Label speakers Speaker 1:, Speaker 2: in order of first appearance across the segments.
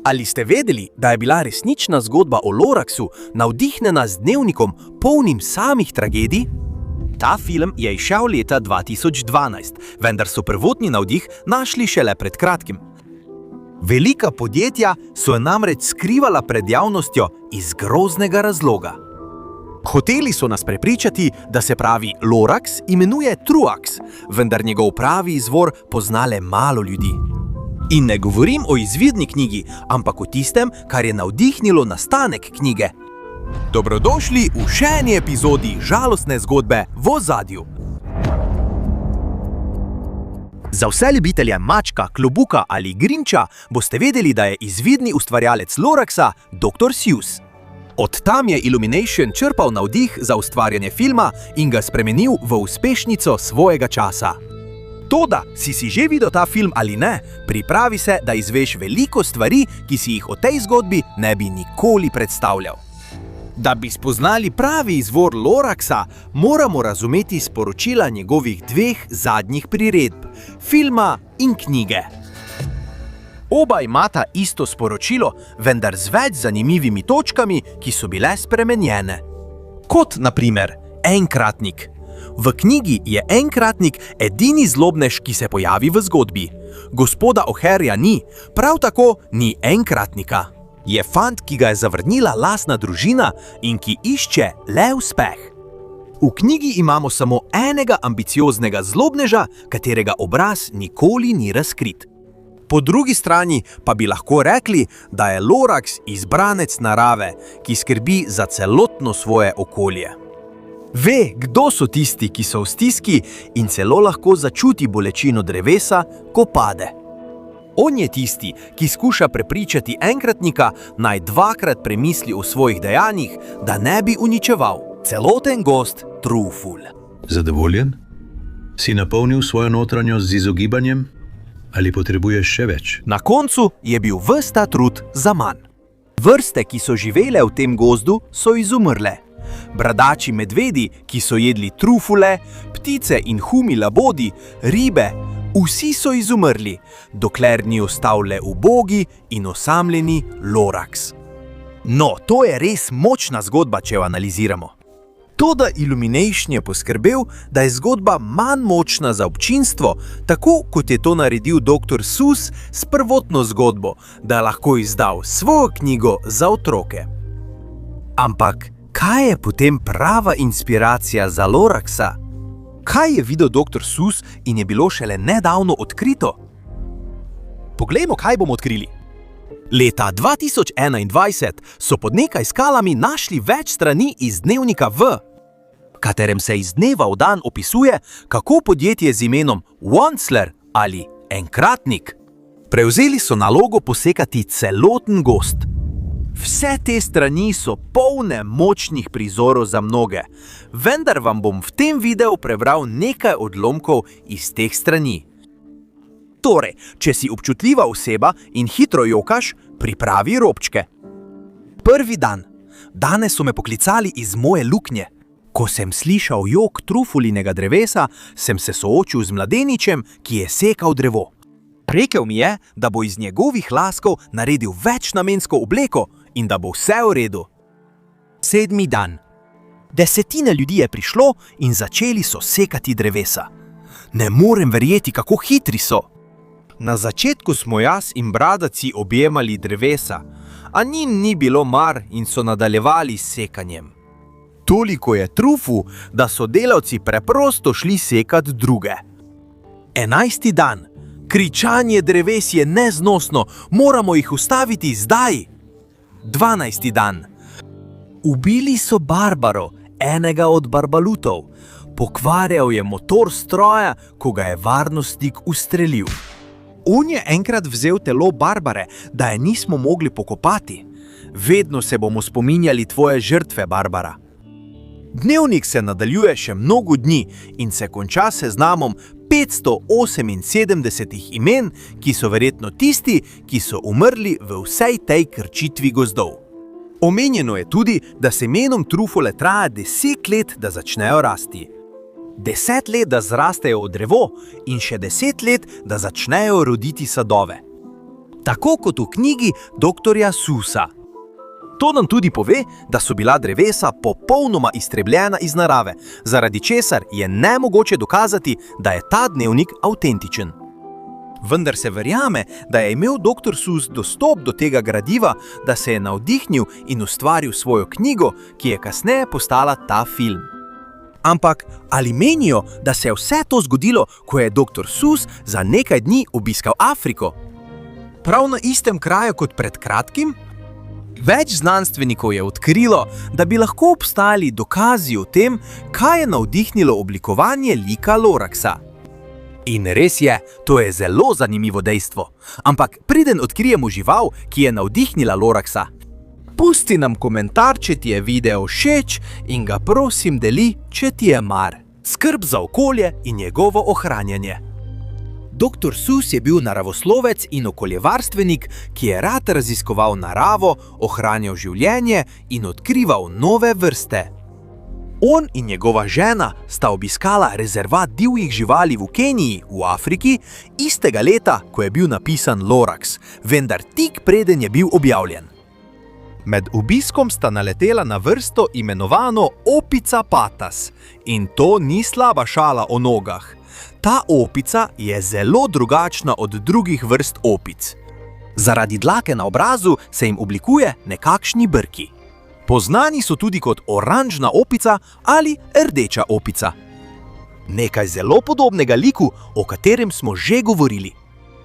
Speaker 1: Ali ste vedeli, da je bila resnična zgodba o Loraxu navdihnjena z dnevnikom, polnim samih tragedij? Ta film je izšel leta 2012, vendar so prvotni navdih našli šele pred kratkim. Velika podjetja so jo namreč skrivala pred javnostjo iz groznega razloga. Hoteli so nas prepričati, da se pravi Lorax imenuje Truax, vendar njegov pravi izvor pozna le malo ljudi. In ne govorim o izvirni knjigi, ampak o tistem, kar je navdihnilo nastanek knjige. Dobrodošli v še eni epizodi žalostne zgodbe v ozadju. Za vse ljubitelje mačka, klobuka ali grinča boste vedeli, da je izvirni ustvarjalec Loraxa Dr. Seuss. Od tam je Illumination črpal navdih za ustvarjanje filma in ga spremenil v uspešnico svojega časa. Toda, si že videl ta film ali ne, pripravi se, da izveš veliko stvari, ki si jih o tej zgodbi ne bi nikoli predstavljal. Da bi spoznali pravi izvor Loraxa, moramo razumeti sporočila njegovih dveh zadnjih priredb, filma in knjige. Oba imata isto sporočilo, vendar z več zanimivimi točkami, ki so bile spremenjene. Kot, na primer, enkratnik. V knjigi je enkratnik edini zlobnež, ki se pojavi v zgodbi. Gospoda O'Harryja ni, prav tako ni enkratnika. Je fant, ki ga je zavrnila lastna družina in ki išče le uspeh. V knjigi imamo samo enega ambicioznega zlobneža, katerega obraz nikoli ni razkrit. Po drugi strani pa bi lahko rekli, da je Lorax izbranec narave, ki skrbi za celotno svoje okolje. Ve, kdo so tisti, ki so v stiski in celo lahko začuti bolečino drevesa, ko pade. On je tisti, ki skuša prepričati enkratnika, naj dvakrat premisli o svojih dejanjih, da ne bi uničeval celoten gozd truful.
Speaker 2: Zadovoljen? Si napolnil svojo notranjost z izogibanjem? Ali potrebuješ še več?
Speaker 1: Na koncu je bil ves ta trud zaman. Vrste, ki so živele v tem gozdu, so izumrle. Bradači medvedi, ki so jedli trufule, ptice in humi labodi, ribe, vsi so izumrli, dokler ni ostal le ubogi in osamljeni Lorax. No, to je res močna zgodba, če jo analiziramo. Toda Illumination je poskrbel, da je zgodba manj močna za občinstvo, tako kot je to naredil dr. Seuss s prvotno zgodbo, da je lahko izdal svojo knjigo za otroke. Ampak kaj je potem prava inspiracija za Loraxa? Kaj je videl dr. Seuss in je bilo šele nedavno odkrito? Poglejmo, kaj bomo odkrili. Leta 2021 so pod nekaj skalami našli več strani iz dnevnika V, katerem se iz dneva v dan opisuje, kako podjetje z imenom Onceler ali enkratnik prevzeli so nalogo posekati celoten gozd. Vse te strani so polne močnih prizorov za mnoge, vendar vam bom v tem videu prebral nekaj odlomkov iz teh strani. Torej, če si občutljiva oseba in hitro jokaš, pripravi robčke. Prvi dan. Danes so me poklicali iz moje luknje. Ko sem slišal jok trufulinega drevesa, sem se soočil z mladeničem, ki je sekal drevo. Rekel mi je, da bo iz njegovih laskov naredil večnamensko obleko in da bo vse v redu. 7. dan. 10 ljudi je prišlo in začeli so sekati drevesa. Ne morem verjeti, kako hitri so. Na začetku smo jaz in bradaci objemali drevesa, a njim ni bilo mar in so nadaljevali s sekanjem. Toliko je trufu, da so delavci preprosto šli sekat druge. 11. dan. Kričanje dreves je neznosno, moramo jih ustaviti zdaj. 12. dan. Ubili so Barbaro, enega od barbalutov. Pokvarjal je motor stroja, ko ga je varnostnik ustrelil. On je enkrat vzel telo Barbare, da je nismo mogli pokopati. Vedno se bomo spominjali tvoje žrtve, Barbara. Dnevnik se nadaljuje še mnogo dni in se konča seznamom 578 imen, ki so verjetno tisti, ki so umrli v vsej tej krčitvi gozdov. Omenjeno je tudi, da semenom trufole traja 10 let, da začnejo rasti. 10 let, da zrastejo v drevo in še 10 let, da začnejo roditi sadove. tako kot v knjigi doktorja Seussa. To nam tudi pove, da so bila drevesa popolnoma iztrebljena iz narave, zaradi česar je nemogoče dokazati, da je ta dnevnik avtentičen. Vendar se verjame, da je imel dr. Seuss dostop do tega gradiva, da se je navdihnil in ustvaril svojo knjigo, ki je kasneje postala ta film. Ampak ali menijo, da se je vse to zgodilo, ko je dr. Seuss za nekaj dni obiskal Afriko? Prav na istem kraju kot pred kratkim? Več znanstvenikov je odkrilo, da bi lahko obstajali dokazi o tem, kaj je navdihnilo oblikovanje lika Loraxa. In res je, to je zelo zanimivo dejstvo. Ampak preden odkrijemo žival, ki je navdihnila Loraxa, pusti nam komentar, če ti je video všeč in ga prosim deli, če ti je mar. Skrb za okolje in njegovo ohranjanje. Dr. Seuss je bil naravoslovec in okoljevarstvenik, ki je rad raziskoval naravo, ohranjal življenje in odkrival nove vrste. On in njegova žena sta obiskala rezervat divjih živali v Keniji v Afriki istega leta, ko je bil napisan Lorax, vendar tik preden je bil objavljen. Med obiskom sta naletela na vrsto imenovano opica patas. In to ni slaba šala o nogah. Ta opica je zelo drugačna od drugih vrst opic. Zaradi dlake na obrazu se jim oblikuje nekakšni brki. Poznani so tudi kot oranžna opica ali rdeča opica. Nekaj zelo podobnega liku, o katerem smo že govorili.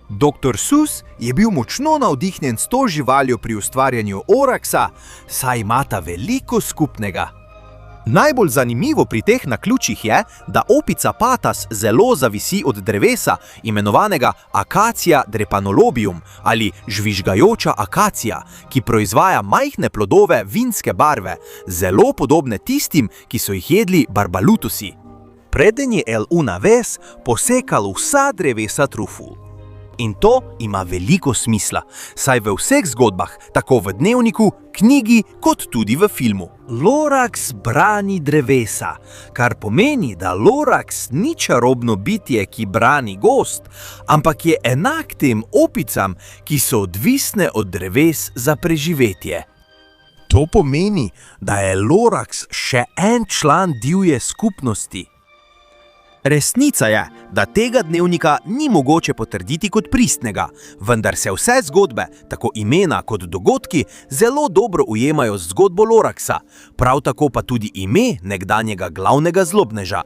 Speaker 1: Dr. Seuss je bil močno navdihnjen s to živaljo pri ustvarjanju Loraxa, saj imata veliko skupnega. Najbolj zanimivo pri teh naključjih je, da opica patas zelo zavisi od drevesa, imenovanega Acacia drepanolobium ali žvižgajoča akacija, ki proizvaja majhne plodove vinske barve, zelo podobne tistim, ki so jih jedli barbalutusi. Preden je el una vez posekal vsa drevesa truful. In to ima veliko smisla, saj v vseh zgodbah, tako v dnevniku, knjigi, kot tudi v filmu. Lorax brani drevesa, kar pomeni, da Lorax ni čarobno bitje, ki brani gozd, ampak je enak tem opicam, ki so odvisne od dreves za preživetje. To pomeni, da je Lorax še en član divje skupnosti. Resnica je, da tega dnevnika ni mogoče potrditi kot pristnega, vendar se vse zgodbe, tako imena kot dogodki, zelo dobro ujemajo z zgodbo Loraxa, prav tako pa tudi ime nekdanjega glavnega zlobneža.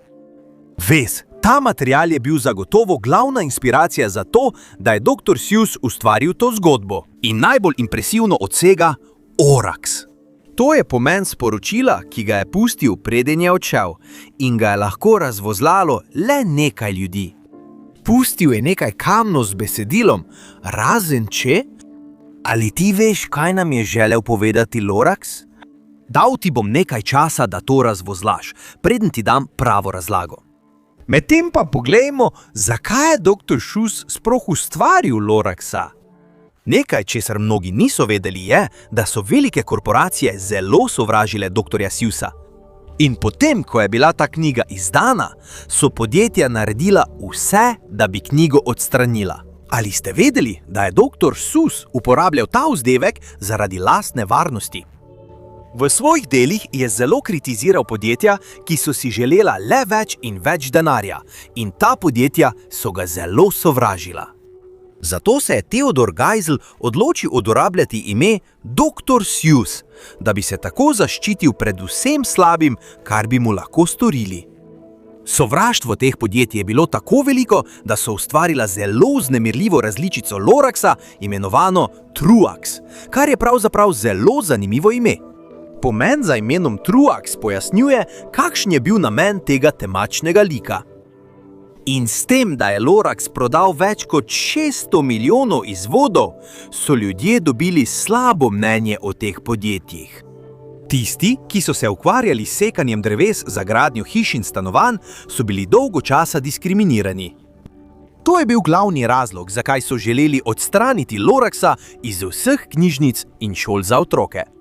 Speaker 1: Ves, ta material je bil zagotovo glavna inspiracija za to, da je dr. Seuss ustvaril to zgodbo. In najbolj impresivno od vsega, Orax. To je pomen sporočila, ki ga je pustil, preden je odšel, in ga je lahko razvozlalo le nekaj ljudi. Pustil je nekaj kamnov z besedilom, razen če... Ali ti veš, kaj nam je želel povedati Lorax? Dal ti bom nekaj časa, da to razvozlaš, preden ti dam pravo razlago. Medtem pa poglejmo, zakaj je dr. Seuss sploh ustvaril Loraxa. Nekaj, česar mnogi niso vedeli, je, da so velike korporacije zelo sovražile dr. Seussa. In potem, ko je bila ta knjiga izdana, so podjetja naredila vse, da bi knjigo odstranila. Ali ste vedeli, da je dr. Seuss uporabljal ta vzdevek zaradi lastne varnosti? V svojih delih je zelo kritiziral podjetja, ki so si želela le več in več denarja, in ta podjetja so ga zelo sovražila. Zato se je Theodor Geisel odločil uporabljati ime dr. Seuss, da bi se tako zaščitil pred vsem slabim, kar bi mu lahko storili. Sovraštvo teh podjetij je bilo tako veliko, da so ustvarila zelo vznemirljivo različico Loraxa, imenovano Truax, kar je pravzaprav zelo zanimivo ime. Pomen za imenom Truax pojasnjuje, kakšen je bil namen tega temačnega lika. In s tem, da je Lorax prodal več kot 600 milijonov izvodov, so ljudje dobili slabo mnenje o teh podjetjih. Tisti, ki so se ukvarjali s sekanjem dreves za gradnjo hiš in stanovanj, so bili dolgo časa diskriminirani. To je bil glavni razlog, zakaj so želeli odstraniti Loraxa iz vseh knjižnic in šol za otroke.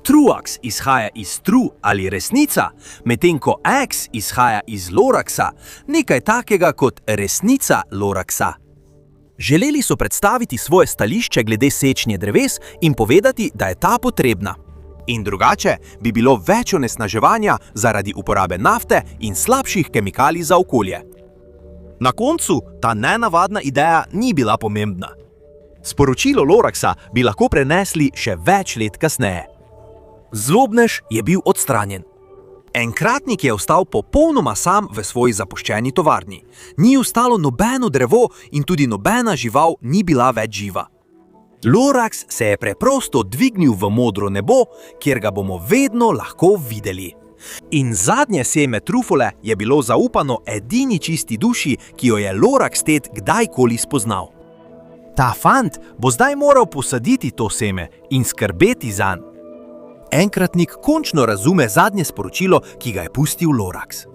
Speaker 1: Truax izhaja iz tru ali resnica, medtem ko X izhaja iz Loraxa, nekaj takega kot resnica Loraxa. Želeli so predstaviti svoje stališče glede sečnje dreves in povedati, da je ta potrebna. In drugače bi bilo več onesnaževanja zaradi uporabe nafte in slabših kemikalij za okolje. Na koncu ta nenavadna ideja ni bila pomembna. Sporočilo Loraxa bi lahko prenesli še več let kasneje. Zlobnež je bil odstranjen. Enkratnik je ostal popolnoma sam v svoji zapuščeni tovarni. Ni ostalo nobeno drevo in tudi nobena žival ni bila več živa. Lorax se je preprosto dvignil v modro nebo, kjer ga bomo vedno lahko videli. In zadnje seme trufole je bilo zaupano edini čisti duši, ki jo je Lorax tet kdajkoli spoznal. Ta fant bo zdaj moral posaditi to seme in skrbeti zanj. Enkratnik končno razume zadnje sporočilo, ki ga je pustil Lorax.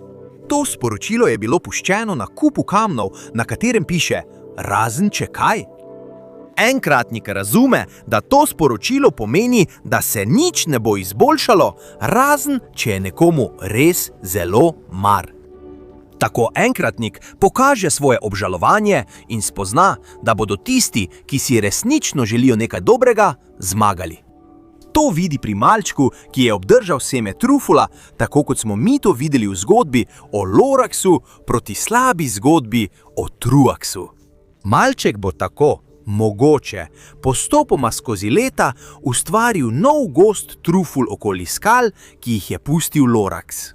Speaker 1: To sporočilo je bilo puščeno na kupu kamnov, na katerem piše: razen če kaj. Enkratnik razume, da to sporočilo pomeni, da se nič ne bo izboljšalo, razen če je nekomu res zelo mar. Tako enkratnik pokaže svoje obžalovanje in spozna, da bodo tisti, ki si resnično želijo nekaj dobrega, zmagali. To vidi pri malčku, ki je obdržal seme trufula, tako kot smo mi to videli v zgodbi o Loraxu proti slabi zgodbi o Truaxu. Malček bo tako, mogoče, postopoma skozi leta ustvaril nov gozd truful okoli skal, ki jih je pustil Lorax.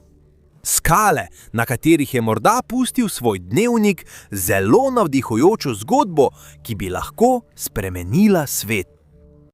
Speaker 1: Skale, na katerih je morda pustil svoj dnevnik, zelo navdihujočo zgodbo, ki bi lahko spremenila svet.